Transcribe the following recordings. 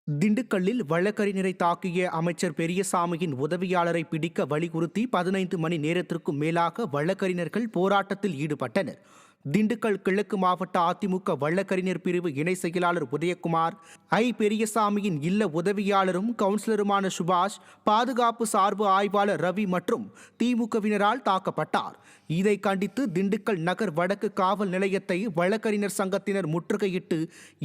திண்டுக்கல்லில் வழக்கறிஞரை தாக்கிய அமைச்சர் பெரியசாமியின் உதவியாளரை பிடிக்க வலியுறுத்தி 15 மணி நேரத்திற்கும் மேலாக வழக்கறிஞர்கள் போராட்டத்தில் ஈடுபட்டனர். திண்டுக்கல் கிழக்கு மாவட்ட அதிமுக வழக்கறிஞர் பிரிவு இணை செயலாளர் உதயகுமார், பெரியசாமியின் இல்ல உதவியாளரும் கவுன்சிலருமான சுபாஷ், பாதுகாப்பு சார்பு ஆய்வாளர் ரவி மற்றும் திமுகவினரால் தாக்கப்பட்டார். இதை கண்டித்து திண்டுக்கல் நகர் வடக்கு காவல் நிலையத்தை வழக்கறிஞர் சங்கத்தினர் முற்றுகையிட்டு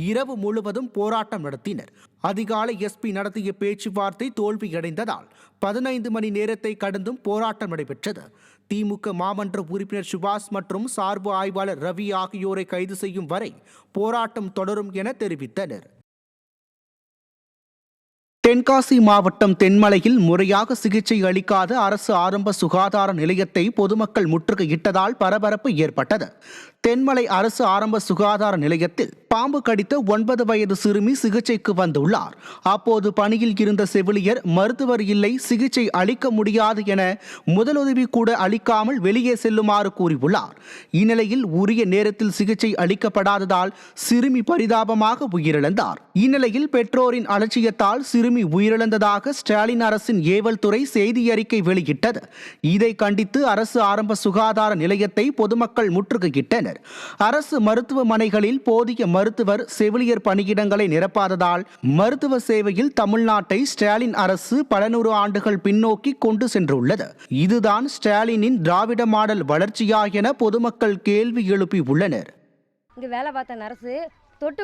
இரவு முழுவதும் போராட்டம் நடத்தினர். அதிகாலை எஸ்பி நடத்திய பேச்சுவார்த்தை தோல்வியடைந்ததால் 15 மணி நேரத்தை கடந்தும் போராட்டம் நடைபெற்றது. திமுக மாமன்ற உறுப்பினர் சுபாஷ் மற்றும் சார்பு ஆய்வாளர் ரவி ஆகியோரை கைது செய்யும் வரை போராட்டம் தொடரும் என தெரிவித்தனர். தென்காசி மாவட்டம் தென்மலையில் முறையாக சிகிச்சை அளிக்காத அரசு ஆரம்ப சுகாதார நிலையத்தை பொதுமக்கள் முற்றுகையிட்டதால் பரபரப்பு ஏற்பட்டது. தென்மலை அரசு ஆரம்ப சுகாதார நிலையத்தில் பாம்பு கடித்த 9 வயது சிறுமி சிகிச்சைக்கு வந்துள்ளார். அப்போது பணியில் இருந்த செவிலியர், மருத்துவர் இல்லை, சிகிச்சை அளிக்க முடியாது என முதலுதவி கூட அளிக்காமல் வெளியே செல்லுமாறு கூறியுள்ளார். இந்நிலையில் உரிய நேரத்தில் சிகிச்சை அளிக்கப்படாததால் சிறுமி பரிதாபமாக உயிரிழந்தார். இந்நிலையில் பெற்றோரின் அலட்சியத்தால் சிறுமி உயிரிழந்ததாக ஸ்டாலின் அரசின் ஏவல் துறை செய்தி அறிக்கை வெளியிட்டது. இதை கண்டித்து அரசு ஆரம்ப சுகாதார நிலையத்தை பொதுமக்கள் முற்றுகையிட்டனர். அரசு மருத்துவமனைகளில் போதிய மருத்துவர், செவிலியர் பணியிடங்களை நிரப்பாததால் மருத்துவ சேவையில் தமிழ்நாட்டை ஸ்டாலின் அரசு பல நூறு ஆண்டுகள் பின்னோக்கி கொண்டு சென்றுள்ளது. இதுதான் ஸ்டாலினின் திராவிட மாடல் வளர்ச்சியா என பொதுமக்கள் கேள்வி எழுப்பியுள்ளனர். இங்கே வேலை பார்த்த நர்ஸு தொட்டு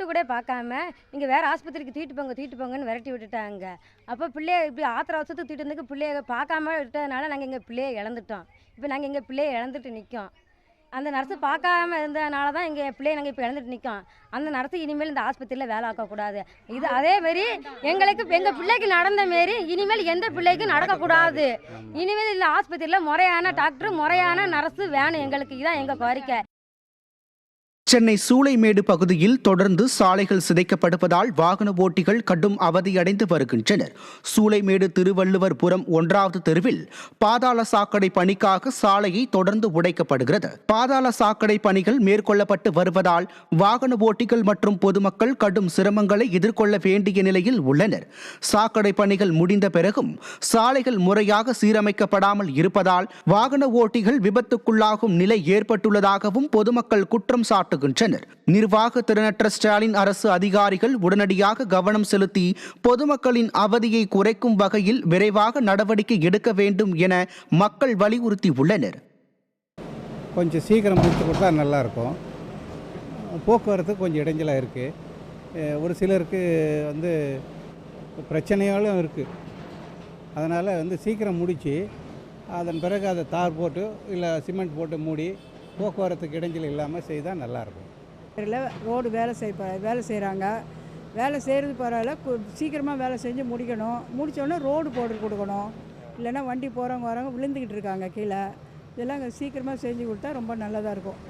கூட பார்க்காம நீங்கள் வேறு ஆஸ்பத்திரிக்கு தூக்கிட்டு போங்கன்னு விரட்டி விட்டுட்டாங்க. அப்போ பிள்ளைய இப்படி ஆத்திர அவசரத்துக்கு தூக்கிட்டு வந்து பிள்ளைய பார்க்காம விட்டதுனால நாங்கள் எங்கள் பிள்ளையை இழந்துட்டோம். இப்போ நாங்கள் எங்கள் பிள்ளையை இழந்துட்டு நிற்கோம். அந்த நர்ஸு பார்க்காம இருந்ததுனால தான் எங்கள் பிள்ளையை நாங்கள் இப்போ இழந்துட்டு நிற்கோம். அந்த நர்ஸு இனிமேல் இந்த ஆஸ்பத்திரியில் வேலை ஆக்கக்கூடாது. இது அதேமாரி எங்கள் பிள்ளைக்கு நடந்த மாரி இனிமேல் எந்த பிள்ளைக்கும் நடக்கக்கூடாது. இனிமேல் இந்த ஆஸ்பத்திரியில் முறையான டாக்டர், முறையான நர்ஸு வேணும் எங்களுக்கு. இதுதான் எங்கள் கோரிக்கை. சென்னை சூளைமேடு பகுதியில் தொடர்ந்து சாலைகள் சிதைக்கப்படுவதால் வாகன ஓட்டிகள் கடும் அவதியடைந்து வருகின்றனர். சூளைமேடு திருவள்ளுவர்புரம் 1வது தெருவில் பாதாள சாக்கடை பணிக்காக சாலையை தொடர்ந்து உடைக்கப்படுகிறது. பாதாள சாக்கடை பணிகள் மேற்கொள்ளப்பட்டு வருவதால் வாகன ஓட்டிகள் மற்றும் பொதுமக்கள் கடும் சிரமங்களை எதிர்கொள்ள வேண்டிய நிலையில் உள்ளனர். சாக்கடை பணிகள் முடிந்த பிறகும் சாலைகள் முறையாக சீரமைக்கப்படாமல் இருப்பதால் வாகன ஓட்டிகள் விபத்துக்குள்ளாகும் நிலை ஏற்பட்டுள்ளதாகவும் பொதுமக்கள் குற்றம் சாட்டு நிர்வாக திறனற்ற ஸ்டாலின் அரசு அதிகாரிகள் உடனடியாக கவனம் செலுத்தி பொதுமக்களின் அவதியை குறைக்கும் வகையில் விரைவாக நடவடிக்கை எடுக்க வேண்டும் என மக்கள் வலியுறுத்தியுள்ளனர். கொஞ்சம் சீக்கிரம் முடித்து கொடுத்தா நல்லா இருக்கும். போக்குவரத்து கொஞ்சம் இடைஞ்சலாக இருக்குது. ஒரு சிலருக்கு பிரச்சனையாலும் இருக்குது. அதனால் சீக்கிரம் முடித்து அதன் பிறகு அதை தார் போட்டு இல்லை சிமெண்ட் போட்டு மூடி போக்குவரத்துக்கு இடைஞ்சல் இல்லாமல் செய்தால் நல்லாயிருக்கும். ரோடு வேலை செய்கிறாங்க. வேலை செய்கிறது பரவாயில்ல, சீக்கிரமாக வேலை செஞ்சு முடிக்கணும். முடித்தோடனே ரோடு போட்டு கொடுக்கணும். இல்லைன்னா வண்டி போகிறவங்க வரவங்க விழுந்துக்கிட்டு இருக்காங்க கீழே. இதெல்லாம் சீக்கிரமாக செஞ்சு கொடுத்தா ரொம்ப நல்லதாக இருக்கும்.